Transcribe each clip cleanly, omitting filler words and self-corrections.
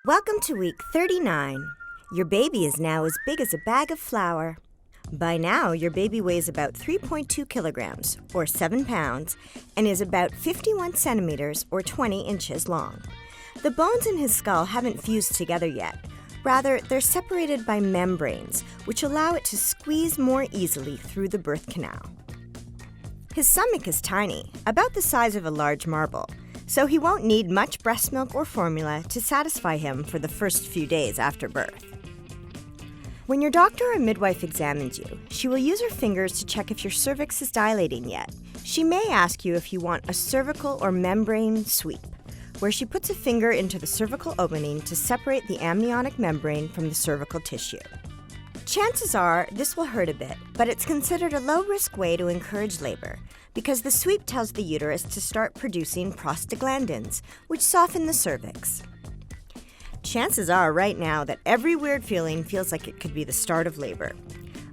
Welcome to week 39. Your baby is now as big as a bag of flour. By now, your baby weighs about 3.2 kilograms, or 7 pounds, and is about 51 centimeters, or 20 inches long. The bones in his skull haven't fused together yet. Rather, they're separated by membranes, which allow it to squeeze more easily through the birth canal. His stomach is tiny, about the size of a large marble, so he won't need much breast milk or formula to satisfy him for the first few days after birth. When your doctor or midwife examines you, she will use her fingers to check if your cervix is dilating yet. She may ask you if you want a cervical or membrane sweep, where she puts a finger into the cervical opening to separate the amniotic membrane from the cervical tissue. Chances are this will hurt a bit, but it's considered a low-risk way to encourage labor because the sweep tells the uterus to start producing prostaglandins, which soften the cervix. Chances are right now that every weird feeling feels like it could be the start of labor.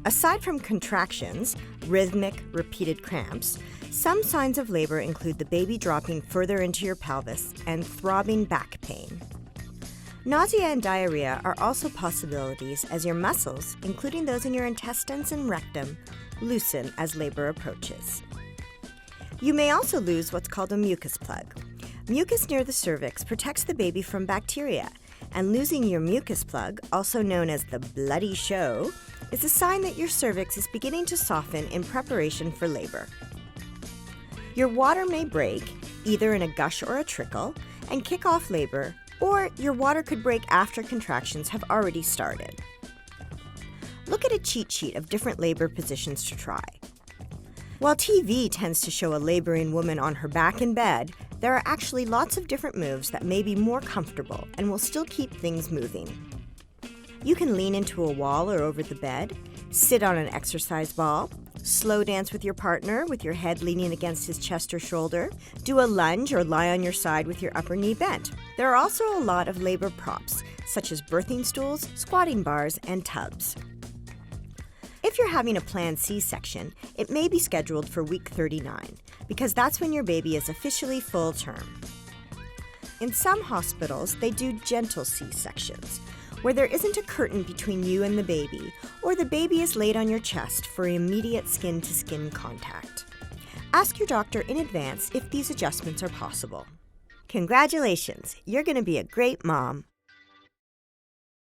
Aside from contractions, rhythmic, repeated cramps, some signs of labor include the baby dropping further into your pelvis and throbbing back pain. Nausea and diarrhea are also possibilities as your muscles, including those in your intestines and rectum, loosen as labor approaches. You may also lose what's called a mucus plug. Mucus near the cervix protects the baby from bacteria, and losing your mucus plug, also known as the bloody show, is a sign that your cervix is beginning to soften in preparation for labor. Your water may break, either in a gush or a trickle, and kick off labor, or your water could break after contractions have already started. Look at a cheat sheet of different labor positions to try. While TV tends to show a laboring woman on her back in bed, there are actually lots of different moves that may be more comfortable and will still keep things moving. You can lean into a wall or over the bed, sit on an exercise ball, slow dance with your partner with your head leaning against his chest or shoulder, do a lunge or lie on your side with your upper knee bent. There are also a lot of labor props, such as birthing stools, squatting bars, and tubs. If you're having a planned C-section, it may be scheduled for week 39, because that's when your baby is officially full term. In some hospitals, they do gentle C-sections, where there isn't a curtain between you and the baby, or the baby is laid on your chest for immediate skin-to-skin contact. Ask your doctor in advance if these adjustments are possible. Congratulations, you're going to be a great mom.